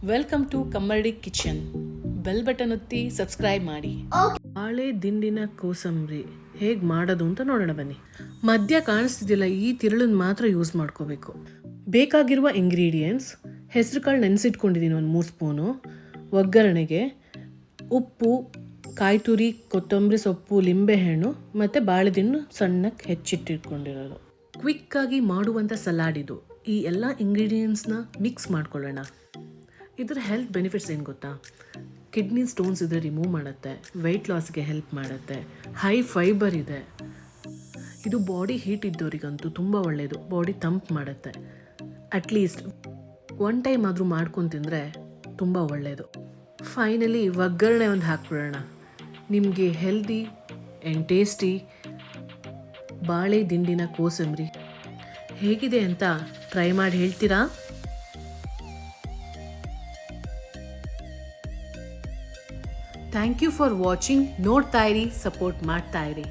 Welcome to Kammadi kitchen. Bell button ಒತ್ತಿ subscribe ಮಾಡಿ. ಬಾಳೆ ದಿಂಡಿನ ಕೋಸಂಬರಿ ಹೇಗೆ ಮಾಡೋದು ಅಂತ ನೋಡೋಣ ಬನ್ನಿ. ಮಧ್ಯ ಕಾಣಿಸ್ತಿದ್ದಿಲ್ಲ, ಈ ತಿರುಳನ್ನ ಮಾತ್ರ ಯೂಸ್ ಮಾಡ್ಕೋಬೇಕು. ಬೇಕಾಗಿರುವ ಇಂಗ್ರೀಡಿಯೆಂಟ್ಸ್: ಹೆಸರು ಕಾಳು ನೆನೆಸಿಟ್ಕೊಂಡಿದ್ದೀನಿ 1-3 ಸ್ಪೂನು, ಒಗ್ಗರಣೆಗೆ ಉಪ್ಪು, ಕಾಯಿ ತುರಿ, ಕೊತ್ತಂಬರಿ ಸೊಪ್ಪು, ಲಿಂಬೆಹಣ್ಣು ಮತ್ತು ಬಾಳೆದಿಂಡು ಸಣ್ಣಕ್ಕೆ ಹೆಚ್ಚಿಟ್ಟಿಟ್ಕೊಂಡಿರೋದು. ಕ್ವಿಕ್ಕಾಗಿ ಮಾಡುವಂಥ ಸಲಾಡ್ ಇದು. ಈ ಎಲ್ಲ ಇಂಗ್ರೀಡಿಯೆಂಟ್ಸ್ನ ಮಿಕ್ಸ್ ಮಾಡ್ಕೊಳ್ಳೋಣ. ಇದರ ಹೆಲ್ತ್ ಬೆನಿಫಿಟ್ಸ್ ಏನು ಗೊತ್ತಾ? ಕಿಡ್ನಿ ಸ್ಟೋನ್ಸ್ ಇದ್ರೆ ರಿಮೂವ್ ಮಾಡುತ್ತೆ, ವೆಯ್ಟ್ ಲಾಸ್ಗೆ ಹೆಲ್ಪ್ ಮಾಡುತ್ತೆ, ಹೈ ಫೈಬರ್ ಇದೆ. ಇದು ಬಾಡಿ ಹೀಟ್ ಇದ್ದವರಿಗಂತೂ ತುಂಬ ಒಳ್ಳೆಯದು, ಬಾಡಿ ತಂಪು ಮಾಡುತ್ತೆ. ಅಟ್ಲೀಸ್ಟ್ 1 ಟೈಮ್ ಆದರೂ ಮಾಡ್ಕೊಂಡು ತಿಂದರೆ ತುಂಬ ಒಳ್ಳೆಯದು. ಫೈನಲಿ ಒಗ್ಗರಣೆ ಒಂದು ಹಾಕ್ಬಿಡೋಣ. ನಿಮಗೆ ಹೆಲ್ದಿ ಆ್ಯಂಡ್ ಟೇಸ್ಟಿ ಬಾಳೆ ದಿಂಡಿನ ಕೋಸಂಬರಿ ಹೇಗಿದೆ ಅಂತ ಟ್ರೈ ಮಾಡಿ ಹೇಳ್ತೀರಾ? Thank you for watching. ನೋಡ್ತಾ ಇರಿ, ಸಪೋರ್ಟ್ ಮಾಡ್ತಾ ಇರಿ.